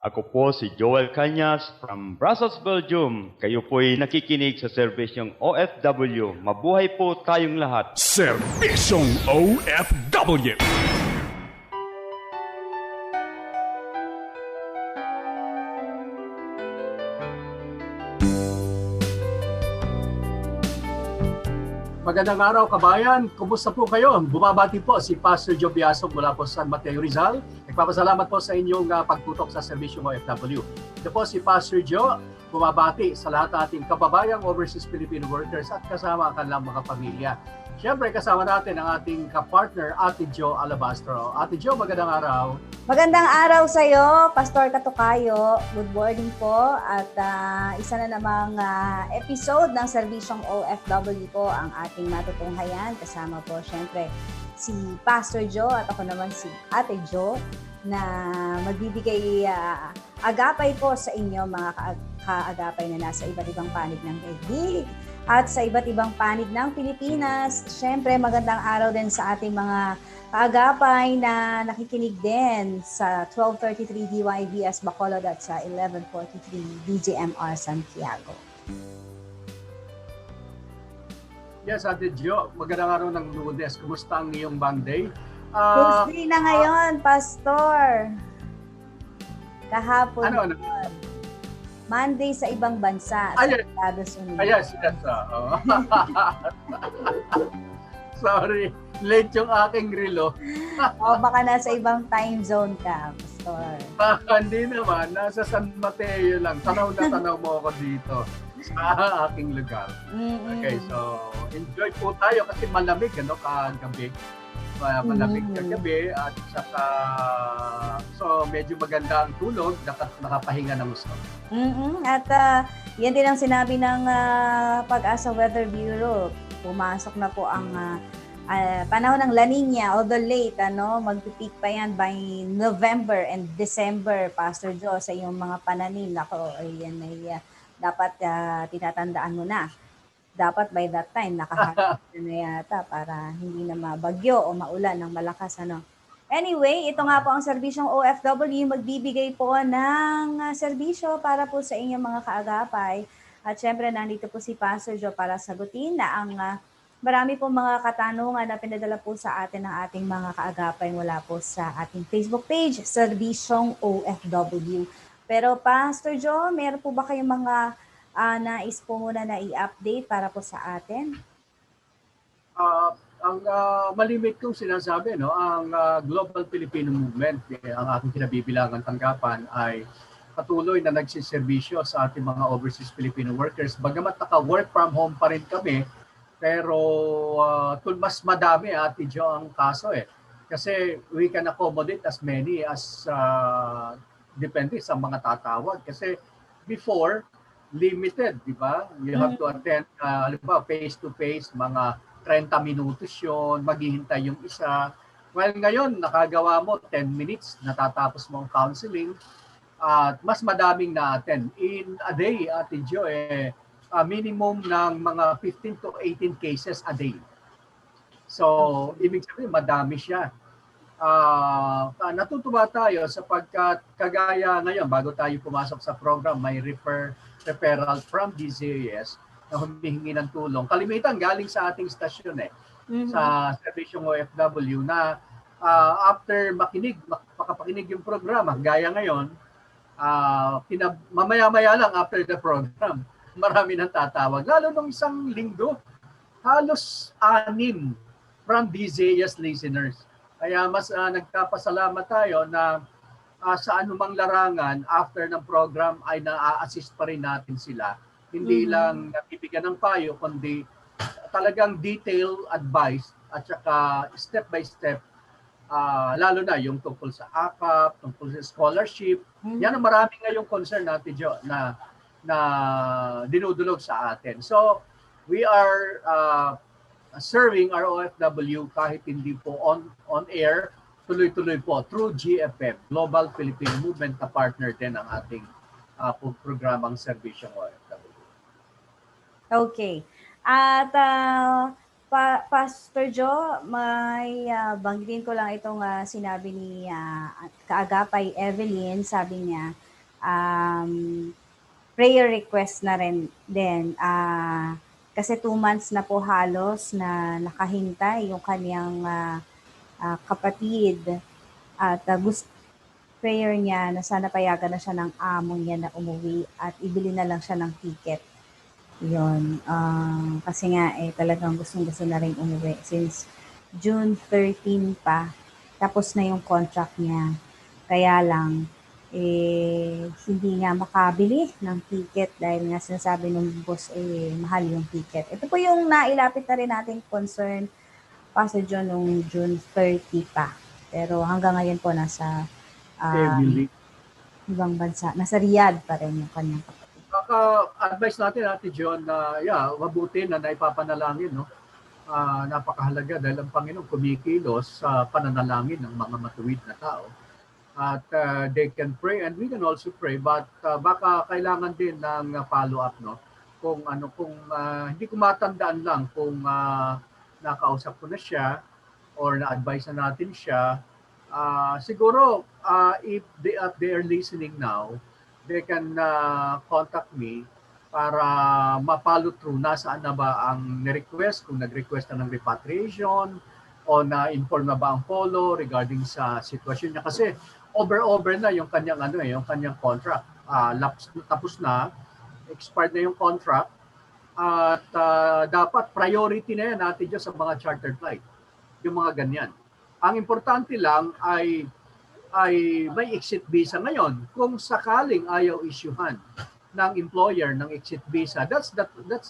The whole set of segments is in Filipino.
Ako po si Joel Cañas from Brussels, Belgium. Kayo po'y nakikinig sa serbisyong OFW. Mabuhay po tayong lahat. Serbisyong OFW. Magandang araw kabayan, kumusta po kayo? Bumabati po si Pastor Joe Biasog mula po sa San Mateo Rizal. Nagpapasalamat po sa inyong pagtutok sa serbisyong OFW. Ito po si Pastor Joe, bumabati sa lahat ng ating kababayang overseas Filipino workers at kasama ang kanilang mga pamilya. Siyempre kasama natin ang ating kapartner, Ate Jo Alabastro. Ate Jo, magandang araw. Magandang araw sa iyo, Pastor Katukayo. Good morning po at isa na namang episode ng Serbisyong OFW po ang ating matutunghayan. Kasama po syempre si Pastor Joe at ako naman si Ate Jo na magbibigay agapay po sa inyo mga kaagapay na nasa iba't ibang panig ng daigdig at sa iba't ibang panig ng Pilipinas. Syempre magandang araw din sa ating mga kaagapay na nakikinig din sa 1233 DYBS Bacolod at sa 1143 DJMR Santiago. Yes, Ate Jo, magandang araw ng Lunes. Kumusta ang iyong Monday? Tuesday na ngayon, Pastor. Kahapon Ano? Monday sa ibang bansa sa Estados Unidos. Yes. Sorry, late yung aking relo. O baka nasa ibang time zone ka, Pastor. Hindi naman, nasa San Mateo lang. Tanaw na tanaw mo ako dito sa aking lugar. Okay, so enjoy po tayo kasi malamig kagabi. Malamig kagabi at saka so medyo maganda ang tulog, nakapahinga ng gusto. At yan din ang sinabi ng Pag-asa Weather Bureau. Pumasok na po ang panahon ng La Nina, although late, magpipeak pa yan by November and December, Pastor Joe, sa iyong mga pananim. Ako, yan ay dapat tinatandaan mo na. Dapat by that time, nakaharap na yata para hindi na mabagyo o maulan ng malakas. Anyway, ito nga po ang serbisyong OFW, magbibigay po ng serbisyo para po sa inyong mga kaagapay. At syempre, nandito po si Pastor Joe para sagutin na ang marami po mga katanungan na pinadala po sa atin ng ating mga kaagapay mula po sa ating Facebook page, Serbisyong OFW. Pero Pastor Joe, meron po ba kayong mga nais po muna na i-update para po sa atin? Ang malimit kong sinasabi, ang Global Filipino Movement, ang aking kinabibilangan tanggapan ay patuloy na nagsiservisyo sa ating mga overseas Filipino workers. Bagamat naka-work from home pa rin kami, pero mas madami, Ate Jo, ang kaso Kasi we can accommodate as many as depende sa mga tatawag. Kasi before, limited, di ba? You have to attend, face-to-face, mga 30 minutos yun, maghihintay yung isa. Well, ngayon, nakagawa mo 10 minutes, natatapos mo ang counseling, at mas madaming na-attend. In a day, Ate Jo, minimum ng mga 15 to 18 cases a day. So, ibig sabihin, madami siya. Natutuwa tayo sapagkat kagaya ngayon, bago tayo pumasok sa program, may referral from DZAS na humihingi ng tulong. Kalimitan galing sa ating stasyon sa Serbisyong OFW na after makapakinig yung programa, gaya ngayon, mamaya-maya lang after the program, marami nang tatawag. Lalo nung isang linggo, halos 6 from DZAS listeners. Kaya mas nagpapasalamat tayo na sa anumang larangan after ng program ay na-assist pa rin natin sila. Hindi lang nabibigyan ng payo, kundi talagang detailed advice at saka step by step, lalo na yung tungkol sa AKAP, tungkol sa scholarship. Yan ang marami ngayong concern natin, Jo, na dinudulog sa atin. So, we are serving our OFW kahit hindi po on air, tuloy-tuloy po through GFM, Global Filipino Movement, na partner din ang ating programang Serbisyong OFW. Okay. At Pastor Joe, may banggitin ko lang itong sinabi ni kaagapay Evelyn. Sabi niya, um, prayer request na rin din. Kasi 2 months na po halos na nakahintay yung kanyang kapatid at prayer niya na sana payagan na siya ng amo niya na umuwi at ibili na lang siya ng ticket. Yun. Kasi nga talagang gustong-gusto na rin umuwi since June 13 pa. Tapos na yung contract niya. Kaya lang, hindi nga makabili ng ticket dahil nga sinasabi ng boss, mahal yung ticket. Ito po yung nailapit na rin nating concern Pastor John nung June 30 pa. Pero hanggang ngayon po nasa ibang bansa. Nasa Riyadh pa rin yung kanyang kapatid. Advice natin, Ate John, na mabuti na naipapanalangin, no? Napakahalaga dahil ang Panginoon kumikilos sa pananalangin ng mga matuwid na tao. At they can pray and we can also pray, but baka kailangan din ng follow-up, no? Kung hindi ko matandaan lang kung nakausap ko na siya or na-advise na natin siya. Siguro, if they are listening now, they can contact me para ma-follow through nasaan na ba ang ni-request, kung nag-request na ng repatriation o na-inform na ba ang polo regarding sa sitwasyon niya. Kasi over na yung kanyang yung kanyang contract. Tapos na, expired na yung contract at dapat priority na yan natin dyan sa mga chartered flight. Yung mga ganyan. Ang importante lang ay may exit visa ngayon. Kung sakaling ayaw isyuhan ng employer ng exit visa, that's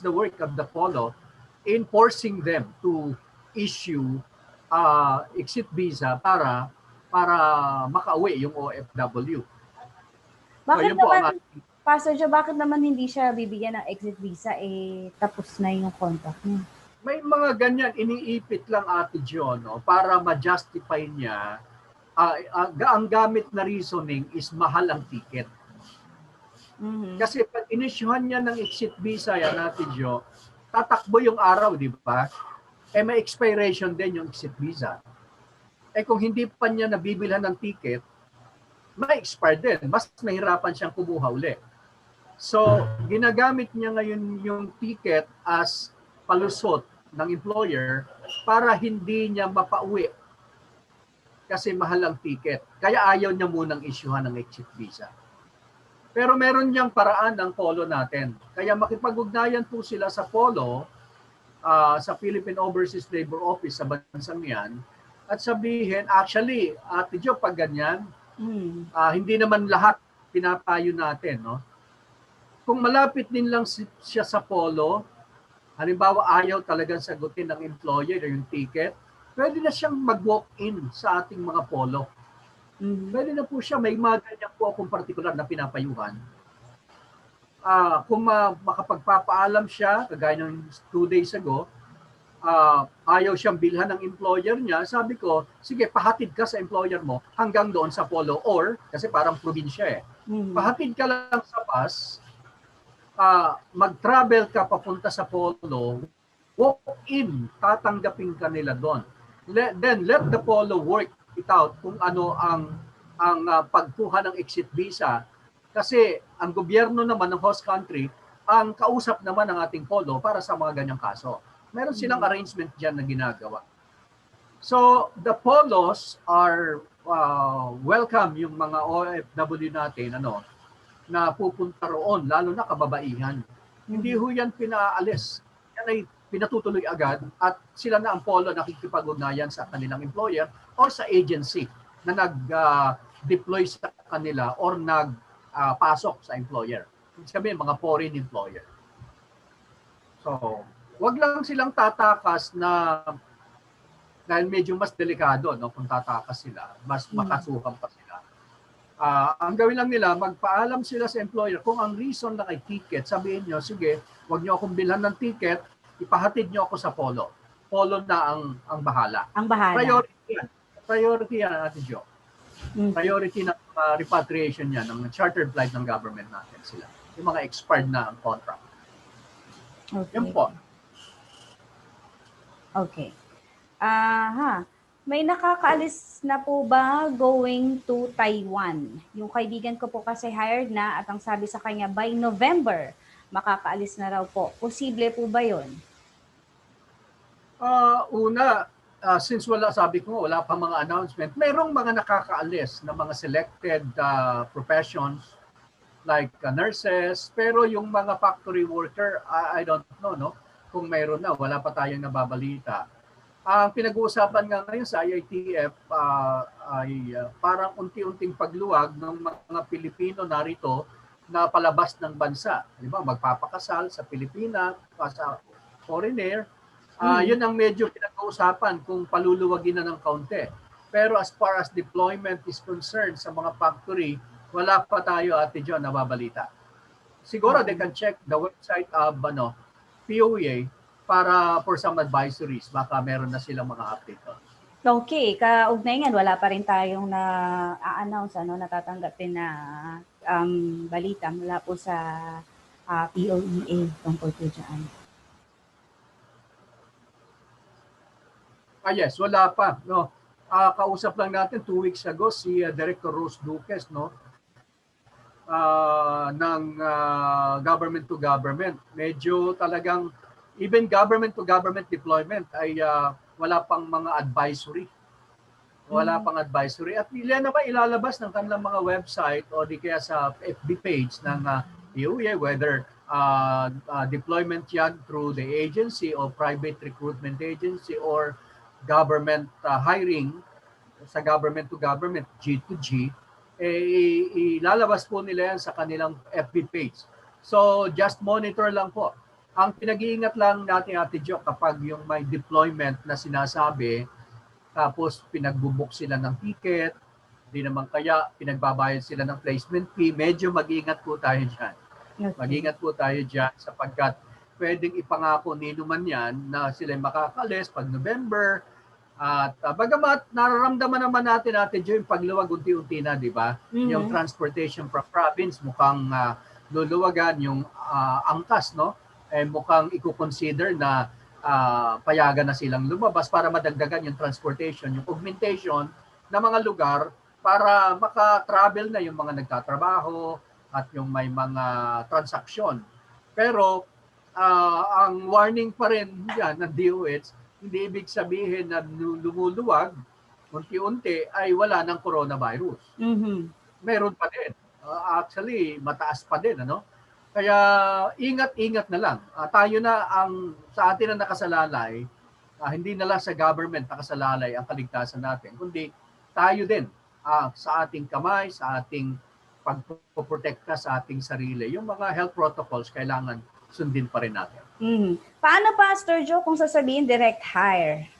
the work of the polo in forcing them to issue exit visa para makauwi yung OFW. Bakit naman, Pastor Joe, bakit naman hindi siya bibigyan ng exit visa? Tapos na yung contract niya. May mga ganyan, iniipit lang, Ate John, no, para ma-justify niya. Ang gamit na reasoning is mahal ang ticket. Mm-hmm. Kasi pag inisyuhan niya ng exit visa yan, Ate Jo, tatakbo yung araw, di ba? May expiration din yung exit visa. Kung hindi pa niya nabibilhan ng ticket, may expire din. Mas mahirapan siyang kumuha uli. So, ginagamit niya ngayon yung ticket as palusot ng employer para hindi niya mapauwi. Kasi mahal ang ticket. Kaya ayaw niya munang isyuhan ng exit visa. Pero meron niyang paraan ng polo natin. Kaya makipag-ugnayan po sila sa polo, sa Philippine Overseas Labor Office sa bansang yan, at sabihin, actually, Ate Jo, pag ganyan, hindi naman lahat pinapayo natin, no? Kung malapit din lang siya sa polo, halimbawa ayaw talagang sagutin ng employer yung ticket, pwede na siyang mag-walk-in sa ating mga polo. Pwede na po siya, may mga ganyan po akong partikular na pinapayuhan. Kung makapagpapaalam siya, kagaya ng 2 days ago, ayaw siyang bilhan ng employer niya, sabi ko, sige, pahatid ka sa employer mo hanggang doon sa polo. Or, kasi parang probinsya pahatid ka lang sa bus, mag-travel ka papunta sa polo, walk-in, tatanggapin ka nila doon. Then, let the polo work it out kung ano ang pagkuha ng exit visa. Kasi ang gobyerno naman ng host country, ang kausap naman ng ating polo para sa mga ganyang kaso. Meron silang arrangement dyan na ginagawa. So, the polos are welcome yung mga OFW natin na pupunta roon, lalo na kababaihan. Hindi ho yan pinaalis. Yan ay pinatutuloy agad at sila na ang polo nakikipag-ugnayan sa kanilang employer or sa agency na nag-deploy sa kanila or nagpasok sa employer. Ibig sabihin, mga foreign employer. So, wag lang silang tatakas na dahil medyo mas delikado, no, kung tatakas sila, mas makasuhan pa sila. Ang gawin lang nila, magpaalam sila sa employer. Kung ang reason lang ay ticket, sabihin nyo, sige, wag nyo akong bilhan ng ticket, ipahatid nyo ako sa polo. Polo na ang bahala. Ang bahala. Priority yan, Ate Jo. Priority ng repatriation yan, ng chartered flight ng government natin sila. Yung mga expired na ang contract. Okay. Yan po. Okay. May nakakaalis na po ba going to Taiwan? Yung kaibigan ko po kasi hired na at ang sabi sa kanya by November, makakaalis na raw po. Posible po ba yun? Una, since sabi ko wala pa mga announcement, merong mga nakakaalis na mga selected professions like nurses, pero yung mga factory worker, I don't know, no? Kung mayroon na, wala pa tayong nababalita. Ang pinag-uusapan nga ngayon sa IITF ay parang unti-unting pagluwag ng mga Pilipino narito na palabas ng bansa. Di ba? Magpapakasal sa Pilipinas, sa foreigner. Yun ang medyo pinag-uusapan kung paluluwagin na ng kaunti. Pero as far as deployment is concerned sa mga factory, wala pa tayo, Ate John, nababalita. Siguro they can check the website of POEA para for some advisories. Baka meron na silang mga update. Okay, kaugnay nga, wala pa rin tayong na-announce, natatanggapin na balita mula po sa POEA tungkol po dyan. Yes, wala pa. No? Kausap lang natin 2 weeks ago si Director Rose Duques, no? Ng government to government. Medyo talagang even government to government deployment ay wala pang mga advisory. Wala pang advisory. At nila naman ilalabas ng kanilang mga website o di kaya sa FB page ng POEA, whether deployment yan through the agency or private recruitment agency or government hiring sa government to government, G2G, ilalabas po nila yan sa kanilang FB page. So just monitor lang po. Ang pinag-iingat lang natin, Ate Jo, kapag yung may deployment na sinasabi, tapos pinagbubuk sila ng ticket, di naman kaya pinagbabayad sila ng placement fee, medyo mag-iingat po tayo dyan. Okay. Mag-iingat po tayo dyan sapagkat pwedeng ipangako nino man yan na sila makakalis pag November. At bagamat nararamdaman naman natin, Ate Jo, yung pagluwag unti-unti na, di ba? Yung transportation from province mukhang luluwagan, yung angkas, no? Mukhang i-consider na payagan na silang lumabas para madagdagan yung transportation, yung augmentation ng mga lugar para maka-travel na yung mga nagtatrabaho at yung may mga transaksyon. Pero ang warning pa rin yan ng DOH, hindi ibig sabihin na lumuluwag unti-unti ay wala ng coronavirus. Meron pa din. Actually, mataas pa din, ano? Kaya ingat-ingat na lang. Tayo na sa atin na nakasalalay, hindi na lang sa government nakasalalay ang kaligtasan natin, kundi tayo din sa ating kamay, sa ating pagpoprotekta sa ating sarili. Yung mga health protocols kailangan sundin pa rin natin. Paano, Pastor Joe, kung sasabihin direct hire?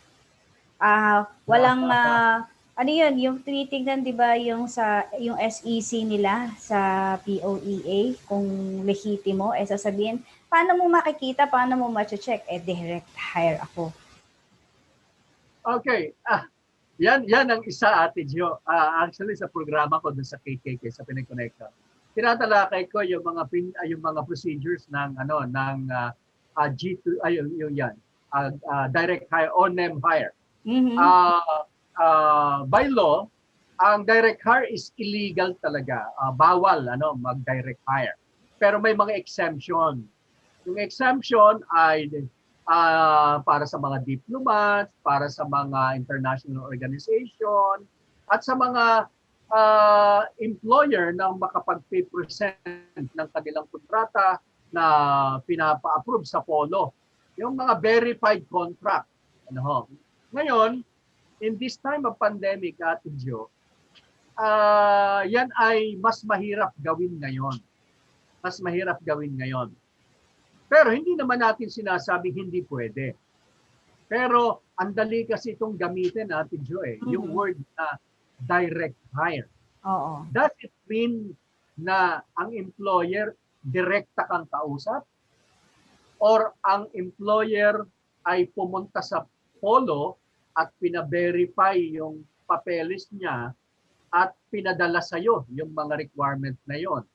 Walang ano yun, yung tinitingnan, di ba, yung SEC nila sa POEA, kung lehitimo, sasabihin, paano mo makikita, paano mo ma-check? Direct hire ako. Okay. Yan ang isa, Ate Jo. Actually, sa programa ko dun sa KKK, sa Pinag-Connecta, tinatalakay ko yung mga procedures ng G2, direct hire o NEM hire. By law, ang direct hire is illegal talaga. Bawal mag-direct hire. Pero may mga exemption. Yung exemption ay para sa mga diplomats, para sa mga international organization, at sa mga employer na makapag-present ng kanilang kontrata na pinapa-approve sa POLO. Yung mga verified contract. Ngayon, in this time of pandemic, Ate Jo, yan ay mas mahirap gawin ngayon. Mas mahirap gawin ngayon. Pero hindi naman natin sinasabing hindi pwede. Pero ang dali kasi itong gamitin, Ate Jo, yung word na direct hire. Oo. Does it mean na ang employer direkta kang kausap? Or ang employer ay pumunta sa POLO at pina-verify yung papeles niya at pinadala sa iyo yung mga requirement na yon.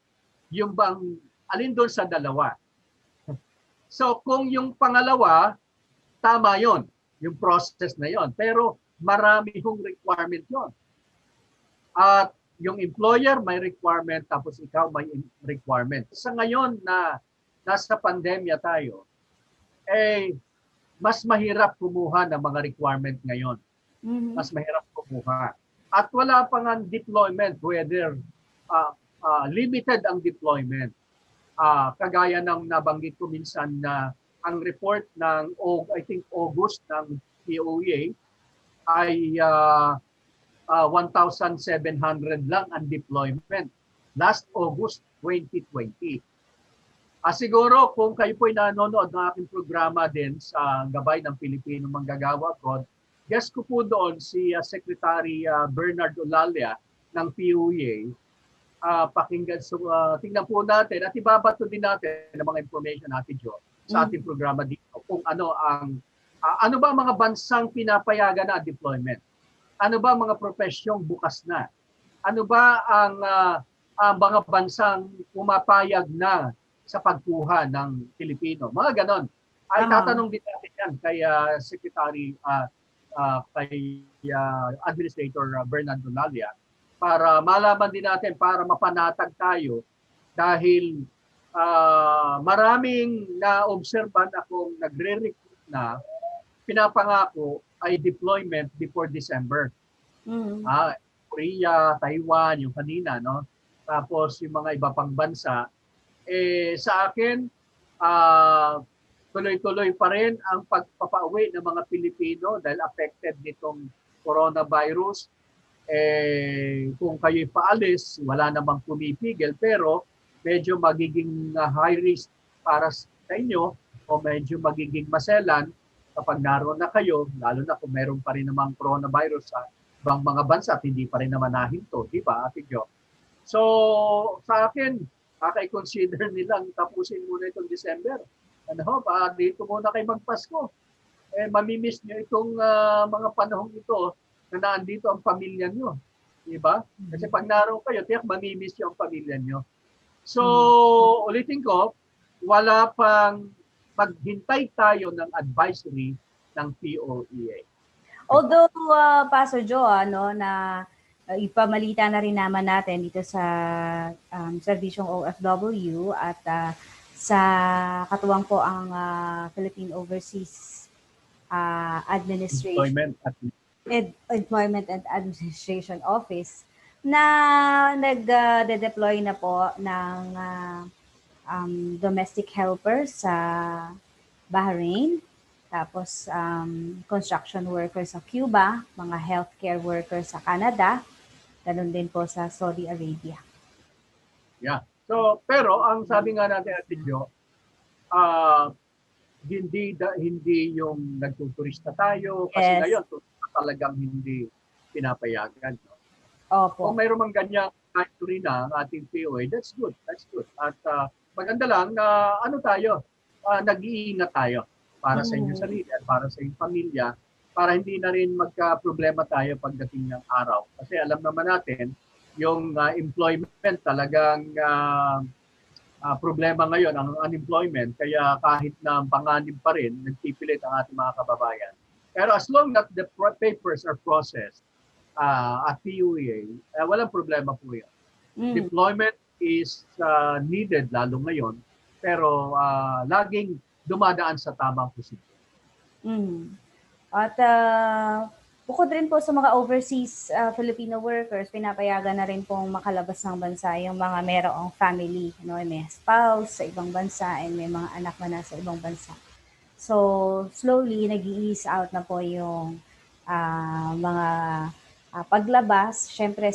Yung bang alin doon sa dalawa? So kung yung pangalawa, tama yon, yung process na yon. Pero marami hong requirement yon. At yung employer may requirement, tapos ikaw may requirement. Sa ngayon na nasa pandemya tayo, mas mahirap kumuha ng mga requirement ngayon. Mas mahirap kumuha. At wala pa nga deployment, whether limited ang deployment. Kagaya ng nabanggit ko minsan na ang report ng I think August ng POEA ay 1,700 lang ang deployment last August 2020. Siguro kung kayo po'y nanonood ng aking programa din sa Gabay ng Pilipino Manggagawa Abroad, guest ko po doon si Secretary Bernard Olalia ng POEA. Pakinggan, tingnan po natin at ibabato din natin ng mga information natin Jo sa ating programa dito kung ano ba ang mga bansang pinapayagan na deployment. Ano ba ang mga profesyong bukas na? Ano ba ang mga bansang pumapayag na sa pagkuha ng Pilipino? Mga ganon. Ay tatanong din natin yan kay Secretary, kay Administrator Bernardo Lalia para malaman din natin, para mapanatag tayo dahil maraming na-obserban akong nagre-recruit na pinapangako ay deployment before December. Korea, Taiwan, yung kanina, no? Tapos yung mga iba pang bansa. Sa akin, tuloy-tuloy pa rin ang pagpapauwi ng mga Pilipino dahil affected nitong coronavirus. Kung kayo'y paalis, wala namang pumipigil, pero medyo magiging high risk para sa inyo o medyo magiging maselan kapag naroon na kayo, lalo na kung meron pa rin namang coronavirus sa ibang mga bansa at hindi pa rin naman nahinto, di ba, Ate Jo? So, sa akin, kaka-consider nilang tapusin muna itong December. Dito muna kayo magpasko. Mamimiss nyo itong mga panahong ito na naandito ang pamilya nyo. Di ba? Kasi pag naroon kayo, tiyak mamimiss nyo ang pamilya nyo. So, ulitin ko, wala pang maghintay tayo ng advisory ng POEA. Although, Pastor Joe, na ipamalita na rin naman natin dito sa serbisyong OFW at sa katuwang po ang Philippine Overseas Administration Employment and Administration Office na nag-deploy na po ng domestic helpers sa Bahrain, tapos construction workers sa Cuba, mga healthcare workers sa Canada, ganun din po sa Saudi Arabia. Yeah. So, pero ang sabi nga natin at video, hindi yung nagtuturista tayo kasi ngayon talagang hindi pinapayagan. No? Opo. Kung mayroon mang ganyan advisory na ang ating POA, that's good. That's good. At maganda lang na nag-iingat tayo para sa inyong sarili at para sa inyong pamilya para hindi na rin magka-problema tayo pagdating ng araw. Kasi alam naman natin, yung employment talagang problema ngayon, ang unemployment. Kaya kahit na panganib pa rin, nagpipilit ang ating mga kababayan. Pero as long as the papers are processed at POEA, walang problema po yun. Deployment is needed lalo ngayon, pero laging dumadaan sa tamang posisyon. At bukod rin po sa mga overseas Filipino workers, pinapayagan na rin pong makalabas ng bansa yung mga merong family, may spouse sa ibang bansa and may mga anak na nasa ibang bansa. So, slowly, nag-i-ease out na po yung mga paglabas. Siyempre,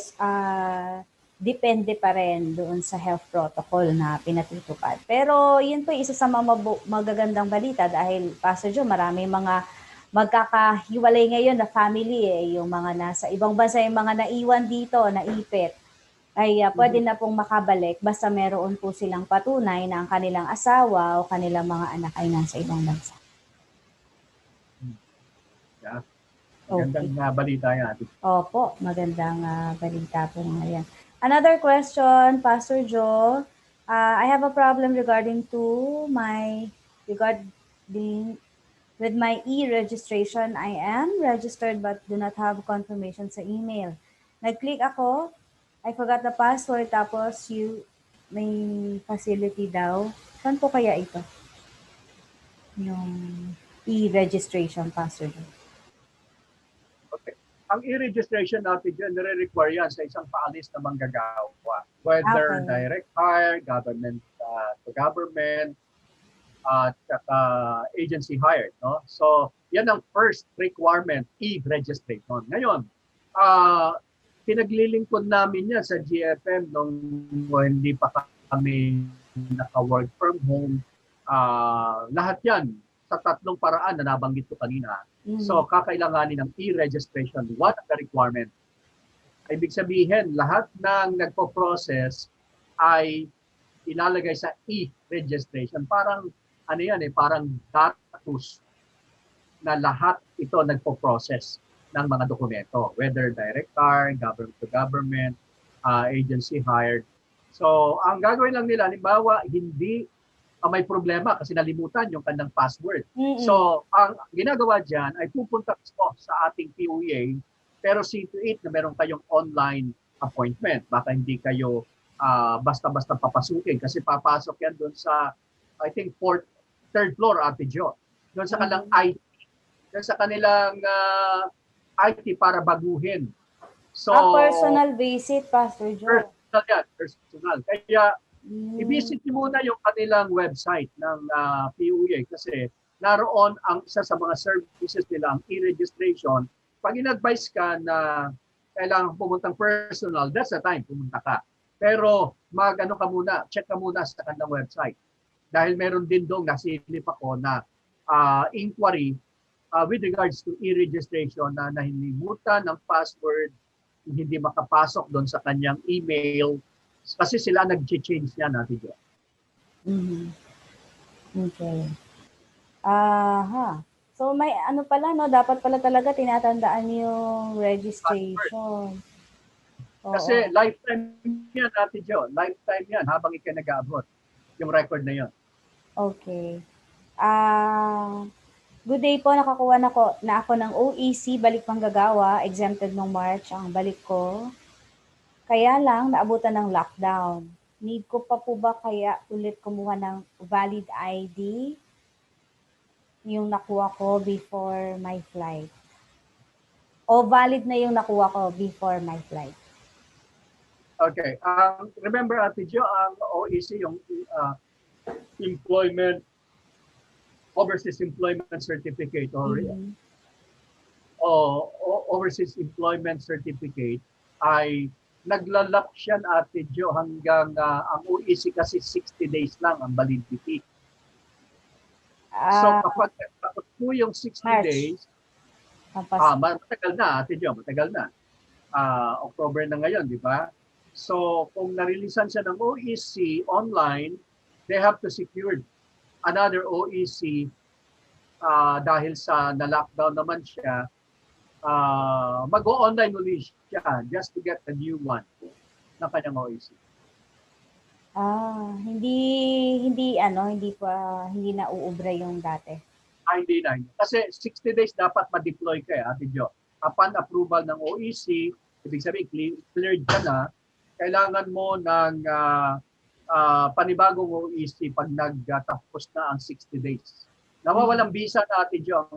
depende pa rin doon sa health protocol na pinatutupad. Pero yun po isa sa mga magagandang balita dahil, Pastor Joe, marami mga magkakahiwalay ngayon na family yung mga nasa ibang bansa, yung mga naiwan dito, naipit, ay pwede na pong makabalik basta meron po silang patunay na ang kanilang asawa o kanilang mga anak ay nasa ibang bansa. Yeah. Magandang balita yan. Opo, magandang balita po ngayon. Another question, Pastor Joe. I have a problem regarding With my e-registration, I am registered but do not have confirmation sa email. Nag-click ako, I forgot the password, tapos may facility daw. Saan po kaya ito? Yung e-registration password. Okay. Ang e-registration natin dyan, nire-require yan sa isang paalis na manggagawa. Whether Okay. direct hire, government to government, at agency hired. No? So, yan ang first requirement, e-registration. Ngayon, pinaglilingkod namin yan sa GFM nung hindi pa kami naka-work from home. Lahat yan sa tatlong paraan na nabanggit ko kanina. So, kakailanganin ng e-registration. What are the requirement? Ibig sabihin, lahat ng nagpo-process ay ilalagay sa e-registration. Parang, parang datos na lahat ito nagpo-process ng mga dokumento. Whether direct hire, government to government, agency hired. So, ang gagawin lang nila, halimbawa, hindi may problema kasi nalimutan yung kanilang password. So, ang ginagawa dyan ay pupunta ko sa ating POEA, pero see to it na meron kayong online appointment. Baka hindi kayo basta-basta papasukin kasi papasok yan doon sa, I think, third floor, Ate Jo. Doon sa kanilang IT. Doon sa kanilang IT para baguhin. So, personal visit, Pastor Joe. Personal yan, personal. Kaya, i-visit niyo muna yung kanilang website ng POEA kasi naroon ang isa sa mga services nila, ang e-registration. Pag in-advise ka na kailangan pumuntang personal, that's the time pumunta ka. Pero check ka muna sa kanilang website. Dahil meron din doon, nasilip ako na inquiry with regards to e-registration na nahilimutan ng password, hindi makapasok doon sa kanyang email, kasi sila nag-change niya natin dyan. Okay. So may pala, no? Dapat pala talaga tinatandaan yung registration. Kasi lifetime yan natin dyan. Lifetime yan habang ikaw nag-aabot. Yung record na yan. Okay. Good day po, nakakuha na ako ng OEC, balik manggagawa, exempted nung March ang balik ko. Kaya lang, naabutan ng lockdown. Need ko pa po ba kaya ulit kumuha ng valid ID yung nakuha ko before my flight? O valid na yung nakuha ko before my flight? Okay. Remember, Ate Jo, ang OEC, yung Overseas Employment Certificate or Overseas Employment Certificate ay naglalak siya, Ate Jo, hanggang ang OEC kasi 60 days lang ang validity. So kapag tapos po yung 60 March. days, matagal na, Ate Jo, matagal na. October na ngayon, di ba? So kung narilisan siya ng OEC online, they have to secure another OEC dahil sa na-lockdown naman siya. Mag-o-online ulit siya just to get a new one ng kanyang OEC. Hindi na uubra yung dati. Hindi na. Kasi 60 days dapat ma-deploy ka, Ate Jo. Upon approval ng OEC, ibig sabihin cleared ka na, kailangan mo ng panibagong OEC pag nagtapos na ang 60 days. Nawawalang visa na, Ate Jo,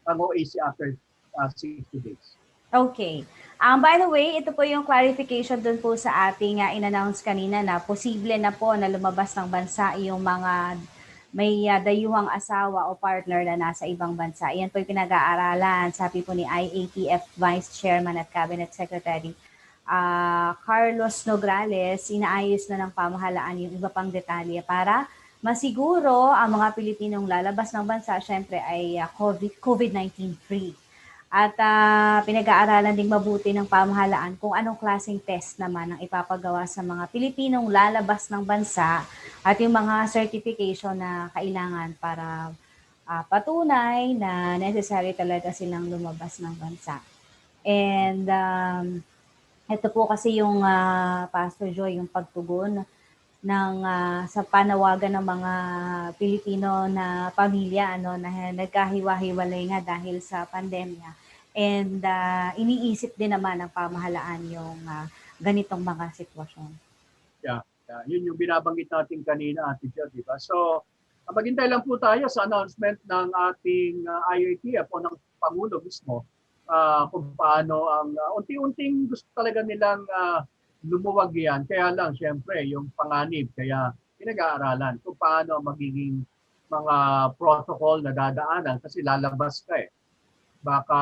ang OEC after 60 days. Okay. By the way, ito po yung clarification dun po sa ating in-announce kanina na posible na po na lumabas ng bansa yung mga may dayuhang asawa o partner na nasa ibang bansa. Yan po yung pinag-aaralan, sabi po ni IATF Vice Chairman at Cabinet Secretary Carlos Nograles. Inaayos na ng pamahalaan yung iba pang detalye para masiguro ang mga Pilipinong lalabas ng bansa, syempre ay COVID-19 free. At pinag-aaralan ding mabuti ng pamahalaan kung anong klaseng test naman ang ipapagawa sa mga Pilipinong lalabas ng bansa at yung mga certification na kailangan para patunay na necessary talaga silang lumabas ng bansa. And ito po kasi yung Pastor Joy, yung pagtugon sa panawagan ng mga Pilipino na pamilya na nagkahiwa-hiwalay nga dahil sa pandemya. And iniisip din naman ng pamahalaan yung ganitong mga sitwasyon. Yeah. Yun yung binabanggit natin kanina, Ate Jo, di ba? So, maghintay lang po tayo sa announcement ng ating IATF o ng Pangulo mismo kung paano ang unti-unting gusto talaga nilang lumuwag yan. Kaya lang, syempre, yung panganib, kaya pinag-aaralan kung paano ang magiging mga protocol na dadaanan kasi lalabas ka eh. Baka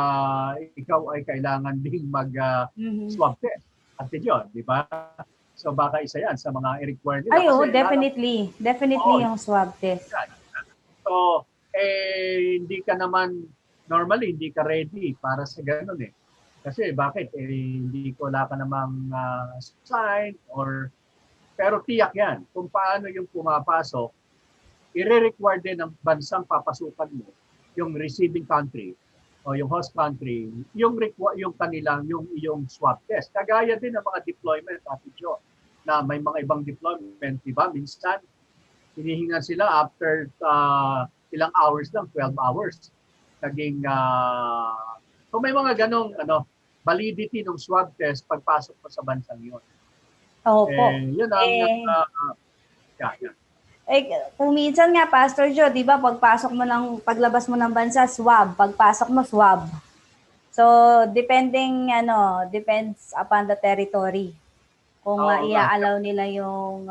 ikaw ay kailangan ding mag-swab test. Ate John, di ba? So baka isa yan sa mga i-require nila. Ay, definitely. Definitely yung swab test. So, hindi ka naman, normally, hindi ka ready para sa ganun eh. Kasi bakit? Hindi ko wala ka namang sign pero tiyak yan. Kung paano yung pumapasok, i-require din ng bansang papasukan mo, yung receiving country o yung host country, yung iyong swab test. Kagaya din ng mga deployment, Ate Jo, na may mga ibang deployment, di ba? Minsan, hinihingan sila after ilang hours lang, 12 hours. Naging kung may mga ganong validity ng swab test pagpasok mo sa bansang yun. Opo. Yun ang kung minsan nga, Pastor Joe, di ba, paglabas mo ng bansa, swab. Pagpasok mo, swab. So, depends upon the territory. Kung i-allow nila yung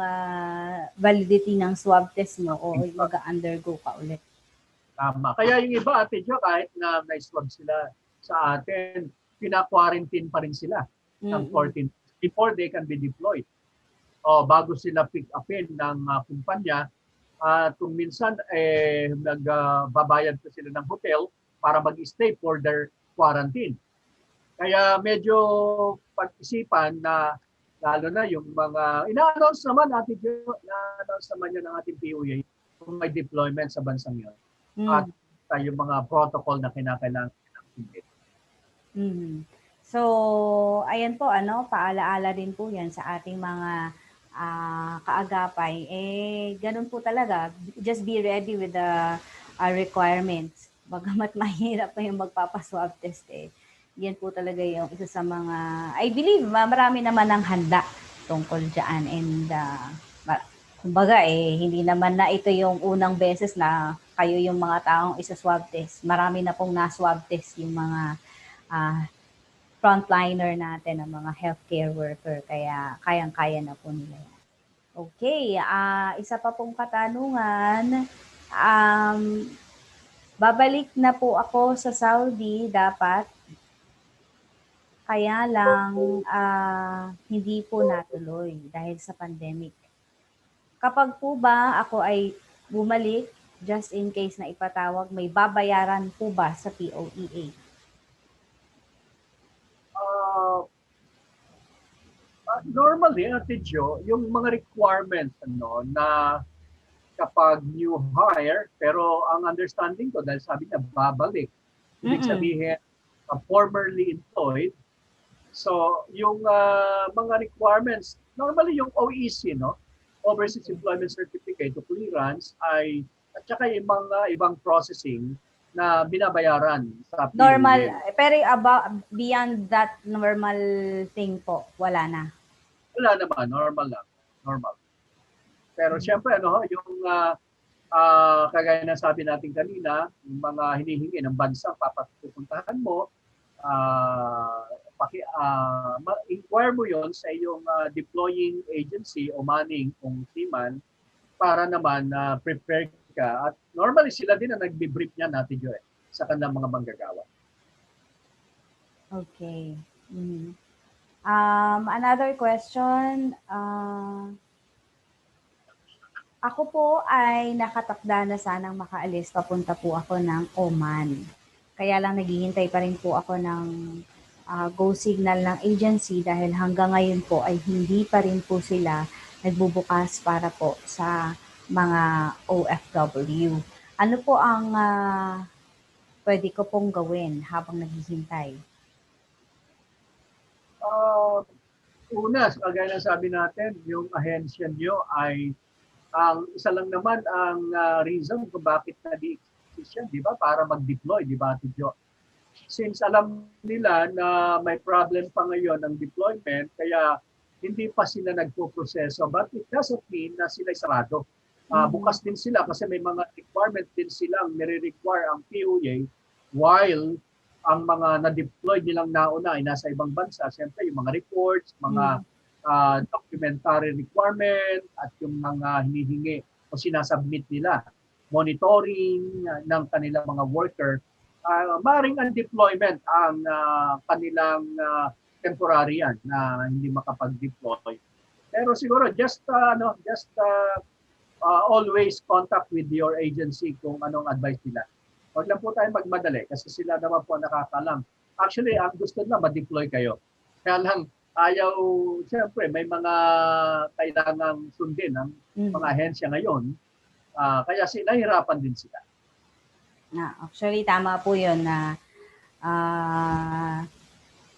validity ng swab test mo o mag-undergo ka ulit. Tama. Kaya yung iba, Ate Jo, kahit na na-swab sila sa atin, pina-quarantine pa rin sila ng 14 before they can be deployed. Bago sila pick upin ng kumpanya, kung minsan nagbabayad pa sila ng hotel para mag-stay for their quarantine. Kaya medyo pag-isipan na lalo na yung mga ina-announce naman natin yan ng ating POA kung may deployment sa bansang yun. At yung mga protocol na kinakailangan ng So, ayan po, paalaala din po yan sa ating mga kaagapay. Ganun po talaga. Just be ready with the requirements. Bagamat mahirap pa yung magpapaswab test yan po talaga yung isa sa mga, I believe, marami naman ang handa tungkol dyan. And, kumbaga hindi naman na ito yung unang beses na kayo yung mga taong isa-swab test. Marami na pong na-swab test yung mga frontliner natin, ang mga healthcare worker. Kaya kayang-kaya na po nila yan. Okay, isa pa pong katanungan. Babalik na po ako sa Saudi dapat. Kaya lang hindi po natuloy dahil sa pandemic. Kapag po ba ako ay bumalik, just in case na ipatawag, may babayaran po ba sa POEA? Normally, Ate Jo, yung mga requirements na kapag new hire, pero ang understanding ko, dahil sabi niya babalik, ibig sabihin, formerly employed. So, yung mga requirements, normally yung OEC, Overseas Employment Certificate o clearance at saka yung mga ibang processing na binabayaran sa POEA. Normal, pero beyond that normal thing po, wala na. Wala naman, normal lang. Normal. Pero syempre, yung kagaya na sabi natin kanina, yung mga hinihingi ng bansang papapupuntahan mo, inquire mo yon sa iyong deploying agency o manning kung seaman para naman prepare ka. At normally sila din ang nagbe-brief niya natin yun sa kanilang mga manggagawa. Okay. Another question. Ako po ay nakatakda na sanang makaalis. Papunta po ako ng Oman. Kaya lang naghihintay pa rin po ako ng go signal ng agency dahil hanggang ngayon po ay hindi pa rin po sila nagbubukas para po sa mga OFW. Ano po ang pwede ko pong gawin habang naghihintay? Una, kagaya ng sabi natin, yung ahensya nyo ay ang isa lang naman ang reason kung bakit nag-exist yan, di ba? Para mag-deploy, di ba, Ate Jo? Since alam nila na may problem pa ngayon ng deployment, kaya hindi pa sila nagpo-proseso. But it doesn't mean na sila sarado. Bukas din sila kasi may mga requirement din silang nire-require ang POA while ang mga na-deploy nilang nauna ay nasa ibang bansa. Siyempre, yung mga reports, mga documentary requirement at yung mga hinihingi o sinasubmit nila, monitoring ng kanilang mga worker, maring ang deployment ang kanilang temporary yan na hindi makapag-deploy. Pero siguro just always contact with your agency kung anong advice nila. Huwag lang po tayo magmadali kasi sila naman po nakakalam. Actually, ang gusto nila ma-deploy kayo. Kaya lang ayaw, siyempre may mga kailangang sundin ng mga ahensya ngayon. Kaya nahihirapan din sila. Actually, tama po yun na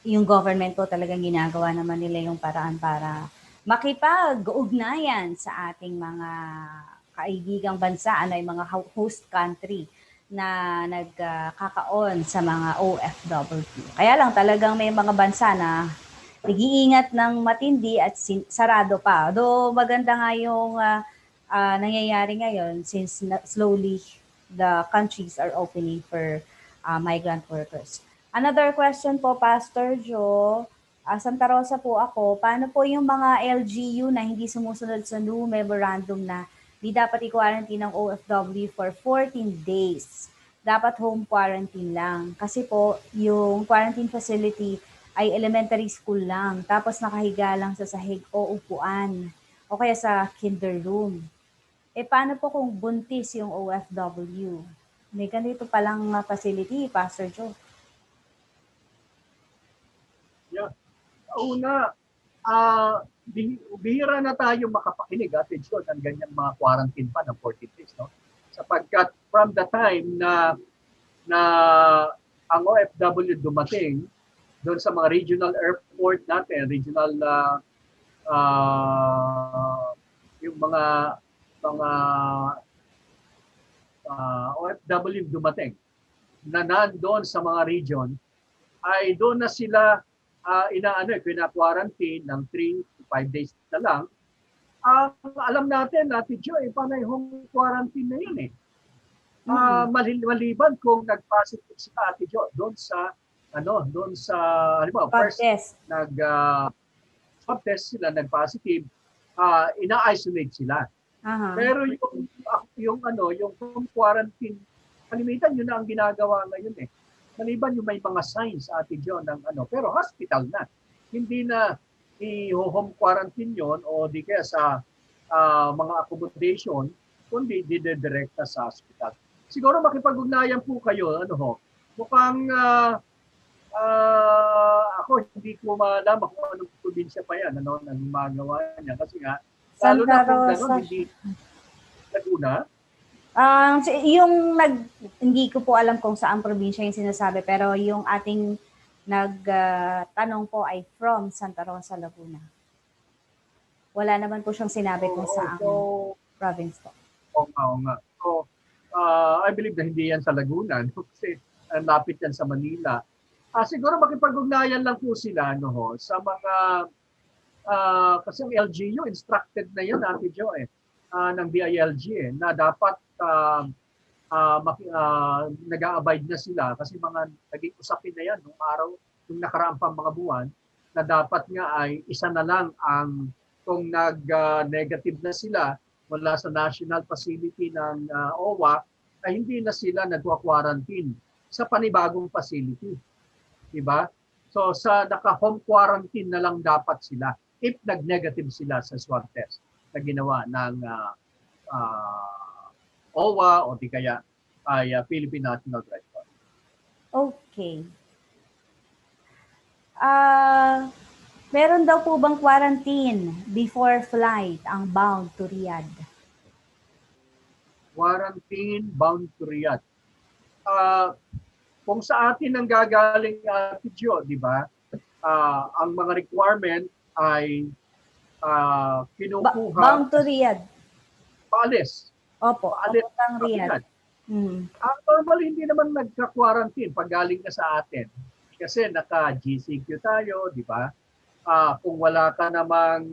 yung government po talagang ginagawa naman nila yung paraan para makipag-ugnayan sa ating mga kaibigang bansa, yung mga host country na nagkakaon sa mga OFW. Kaya lang talagang may mga bansa na nag-iingat ng matindi at sarado pa. Though maganda nga yung nangyayari ngayon since slowly the countries are opening for migrant workers. Another question po, Pastor Joe. Santa Rosa po ako. Paano po yung mga LGU na hindi sumusunod sa new memorandum na di dapat i-quarantine ng OFW for 14 days? Dapat home quarantine lang. Kasi po, yung quarantine facility ay elementary school lang. Tapos nakahiga lang sa sahig o upuan. O kaya sa kinder room. Paano po kung buntis yung OFW? May ganito palang facility, Pastor Joe. Yeah. Una, bihira na tayo makapakinig at ensure ng ganyan mga quarantine pa ng 14 days. No? Sapagkat from the time na ang OFW dumating doon sa mga regional airport natin, regional yung mga OFW dumating na nandoon sa mga region, ay doon na sila pina-quarantine ng 3 to 5 days na lang. Alam natin, Ate Jo, panay home quarantine na yun eh. Maliban kung nag-positive si Ate Jo doon sa first test. Swab test sila, nag-positive, ina-isolate sila. Pero yung home quarantine, kalimitan yun na ang ginagawa ngayon eh. Maliban yung may mga signs, Ate Jo, pero hospital na. Hindi na i-home quarantine yon o di kaya sa mga accommodation, kundi didirekta sa hospital. Siguro makipag-ugnayan po kayo, mukhang ako hindi ko malaman kung anong probinsya pa yan, na gumagawa niya. Kasi nga, lalo na kung gano'n, hindi Laguna. Hindi ko po alam kung saan probinsya yung sinasabi, pero yung ating nagtanong po ay from Santa Rosa, Laguna. Wala naman po siyang sinabi kung saan province po. Oo nga. So, I believe na hindi yan sa Laguna, kasi lapit yan sa Manila. Siguro makipag-ugnayan lang po sila sa mga kasi ang LGU instructed na yun, Ate Jo, ng DILG na dapat nag-a-abide na sila kasi mga naging usapin na yan nung nakaraang pang mga buwan na dapat nga ay isa na lang ang kung nag-negative na sila mula sa national facility ng OWA ay hindi na sila nagwa-quarantine sa panibagong facility. Diba? So sa naka-home quarantine na lang dapat sila if nag-negative sila sa swab test na ginawa ng OWA o di kaya ay Philippine National Red Cross. Okay. Meron daw po bang quarantine before flight ang bound to Riyadh? Quarantine bound to Riyadh. Kung sa atin ang gagaling, Ate Jo, di ba? Ang mga requirement ay kinukuha, Bound to Riyadh. paalis. Opo, Paalis papuntang sa Riyadh. Riyadh. Mm. Normally, hindi naman nagka-quarantine pag galing ka sa atin. Kasi naka-GCQ tayo, di ba? Kung wala ka namang,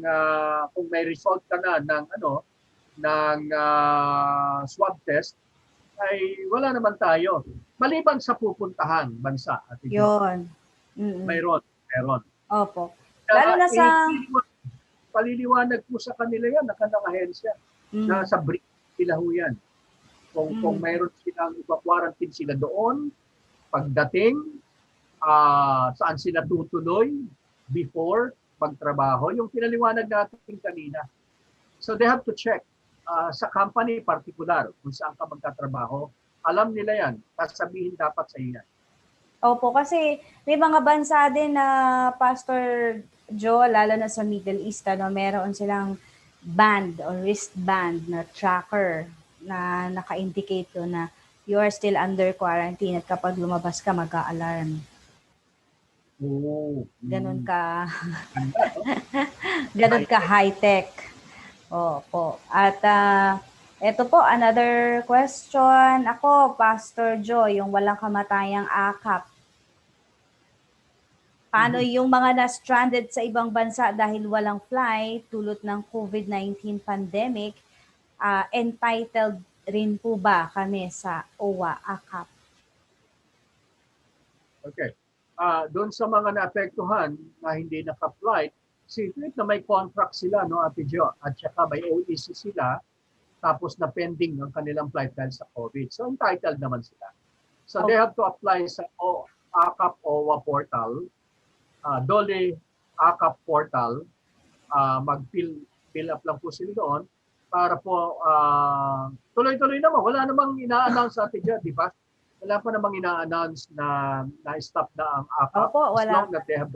kung may result ka na ng swab test, ay wala naman tayo. Maliban sa pupuntahan bansa. Ate Jo. Yun. Mm-mm. Meron. Opo. Lalo na sa... Paliliwanag po sa kanila yan, naka-ahensya. Nasa brief sila ho yan. Kung mayroon silang ipa-quarantine sila doon, pagdating, saan sila tutuloy before magtrabaho, yung pinaliwanag natin kanina. So they have to check sa company particular kung saan ka magtatrabaho. Alam nila yan. Sasabihin dapat sa iyo yan. Opo, kasi may mga bansa din na Pastor Joe, lalo na sa Middle East, meron silang band or wristband na tracker na naka-indicate to na you are still under quarantine at kapag lumabas ka, mag-a-alarm. Oh. Ganun ka, ganun ka high-tech. Opo. At ito po, another question. Ako, Pastor Joe, yung walang kamatayang akap. Paano yung mga na-stranded sa ibang bansa dahil walang flight, tulot ng COVID-19 pandemic, entitled rin po ba kami sa OWA AKAP? Okay. Doon sa mga naapektuhan na hindi naka-flight, secret na may contract sila, no, Ate Jo, at saka may OEC sila, tapos na pending ang kanilang flight dahil sa COVID. So entitled naman sila. So they have to apply sa AKAP OWA portal, DOLE AKAP portal, mag-fill up lang po sila doon para po tuloy-tuloy naman. Wala namang ina-announce sa atin dyan, di ba? Wala pa namang ina-announce na stop na ang AKAP. Opo, wala. As long that they have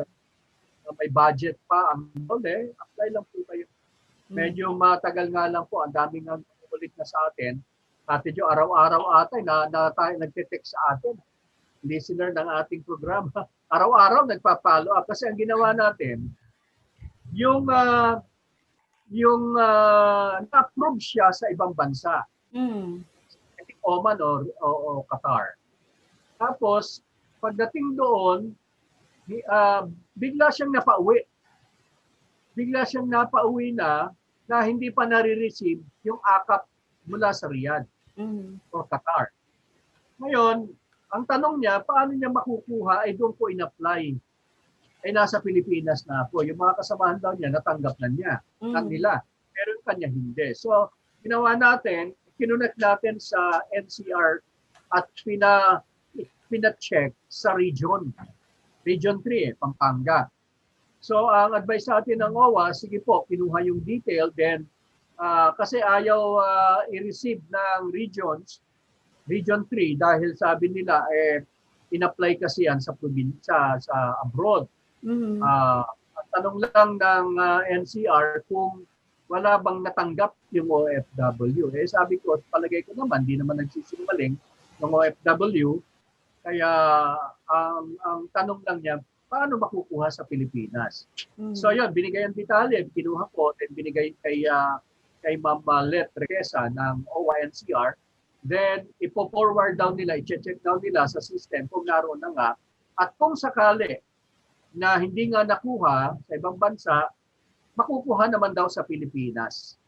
may budget pa ang DOLE, apply lang po kayo. Medyo matagal nga lang po, ang daming ulit na sa atin. Ate Jo, araw-araw ata na tayo nagte-text sa atin. Listener ng ating programa. Araw-araw nagpa-follow up kasi ang ginawa natin, yung na-approve siya sa ibang bansa. I think Oman o Qatar. Tapos, pagdating doon, bigla siyang napauwi. Bigla siyang napauwi na hindi pa nare-receive yung AKAP mula sa Riyadh o Qatar. Ngayon, ang tanong niya, paano niya makukuha ay doon po in-apply. Ay nasa Pilipinas na po. Yung mga kasamahan daw niya, natanggap na niya. Ang nila. Pero yung kanya hindi. So, ginawa natin, kinunek natin sa NCR at pina-check sa region. Region 3, Pampanga. So, ang advice sa atin ng OWA, sige po, kinuha yung detail, then kasi ayaw i-receive ng Region 3 dahil sabi nila in-apply kasi yan sa probinsya, sa abroad. Ang tanong lang ng NCR kung wala bang natanggap yung OFW. Sabi ko, palagay ko naman, di naman nagsisinungaling ng OFW. Kaya ang tanong lang niya, paano makukuha sa Pilipinas? So yun, binigay ang detalye, kinuha ko, then binigay kay Ma'am Let Requesa ng OWA-NCR. Then, ipo-forward down nila, i-check down nila sa system kung naroon na nga. At kung sakali na hindi nga nakuha sa ibang bansa, makukuha naman daw sa Pilipinas.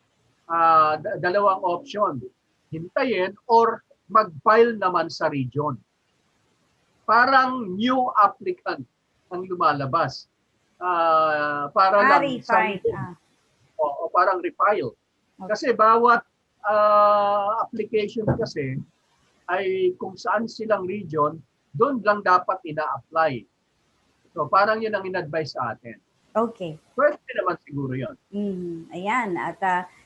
Dalawang option, hintayin or mag-file naman sa region. Parang new applicant ang lumalabas. Para lang o parang refile. Kasi bawat application kasi ay kung saan silang region, doon lang dapat ina-apply. So parang yun ang in-advise sa atin. Okay. Pwede naman siguro yun. Ayan. At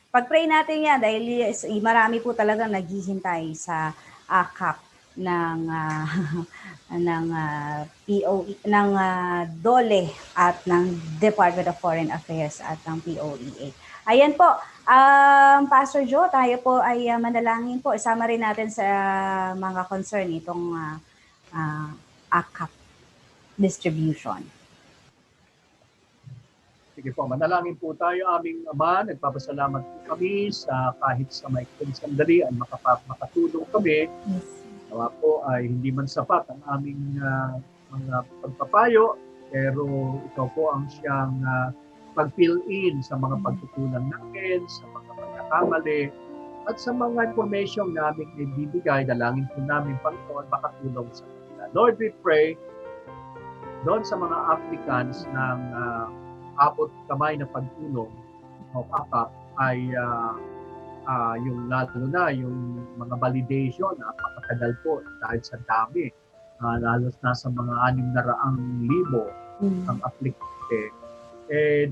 pag-pray natin yan dahil marami po talaga naghihintay sa AKAP ng POE, ng DOLE at ng Department of Foreign Affairs at ng POEA. Ayan po, Pastor Joe, tayo po ay manalangin po. Isama rin natin sa mga concern itong AKAP distribution. Sige po, manalangin po tayo aming Ama. Nagpapasalamat po kami sa kahit sa maikling sandali ay makatulong kami. Yes. Nawa po ay hindi man sapat ang aming mga pagpapayo, pero ito po ang siyang pag-fill in sa mga pagtutunan namin, sa mga pagkakamali, at sa mga information na aming ibibigay. Dalangin po namin, Panginoon, makatulong sa kanila. Lord, we pray doon sa mga applicants ng abot kamay na pagtulong o akap ay yung lalo na yung mga validation, napakatagal po dahil sa dami. Lalo na sa mga 600,000 ang applicante.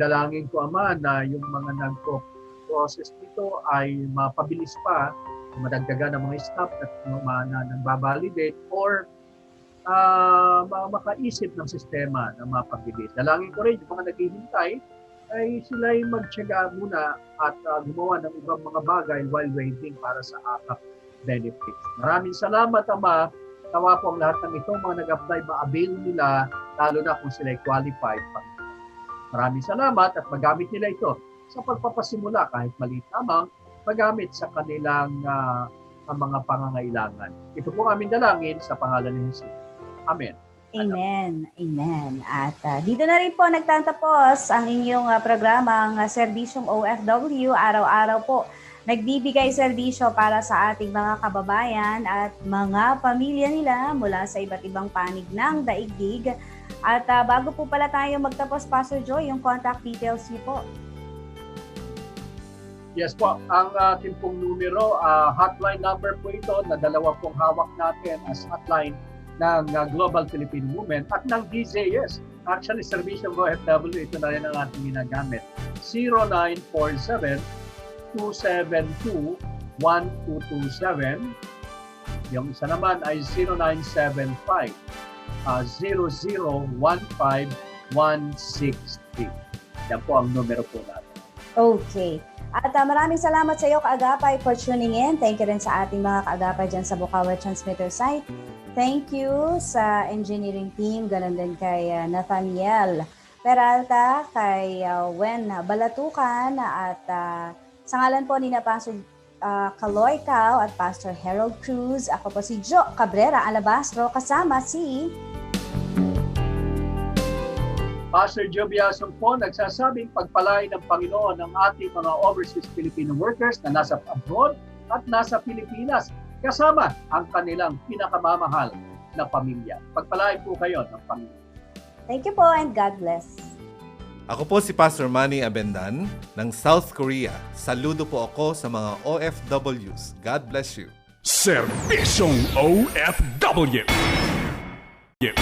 Dalangin ko, Ama, na yung mga nagpo-process nito ay mapabilis pa, madagdagan ng mga staff na nagbabalidate or makaisip ng sistema na mapabilis. Dalangin ko rin yung mga naghihintay ay sila'y magtiyaga muna at gumawa ng ibang mga bagay while waiting para sa AKAP benefits. Maraming salamat, Ama. Tawa po ang lahat ng ito, mga nag-apply, ma-avail nila, lalo na kung sila'y qualified pa. Maraming salamat at magamit nila ito sa pagpapasimula kahit maliit lamang, magamit sa kanilang ang mga pangangailangan. Ito po aming dalangin sa pangalan ni Jesus. Amen. Amen. Amen. At dito na rin po nagtatapos ang inyong programang Serbisyong OFW. Araw-araw po nagbibigay serbisyo para sa ating mga kababayan at mga pamilya nila mula sa iba't ibang panig ng daigdig. At bago po pala tayo magtapos, Pastor Joy, yung contact details niyo po. Yes po, ang ating pong numero, hotline number po ito na dalawa pong hawak natin as hotline ng Global Philippine Movement at ng DZS. Actually, Serbisyong OFW, ito na rin ang ating ginagamit. 0947-272-1227. Yung isa naman ay 0975-0015-163. Yan po ang numero po natin. Okay. At maraming salamat sa iyo, Kaagapay, for tuning in. Thank you rin sa ating mga Kaagapay dyan sa Bukawi Transmitter site. Thank you sa engineering team, ganun din kay Nathaniel Peralta, kay Wen Balatukan, at sa ngalan po ni Pastor Kaloy Cao at Pastor Harold Cruz. Ako po si Jo Cabrera Alabastro, kasama si Pastor Joe Biasong po nagsasabing pagpalain ng Panginoon ng ating mga overseas Filipino workers na nasa abroad at nasa Pilipinas, kasama ang kanilang pinakamamahal na pamilya. Pagpalain po kayo ng Panginoon. Thank you po and God bless. Ako po si Pastor Manny Abendan ng South Korea. Saludo po ako sa mga OFWs. God bless you. Serbisyong OFW. Yeah.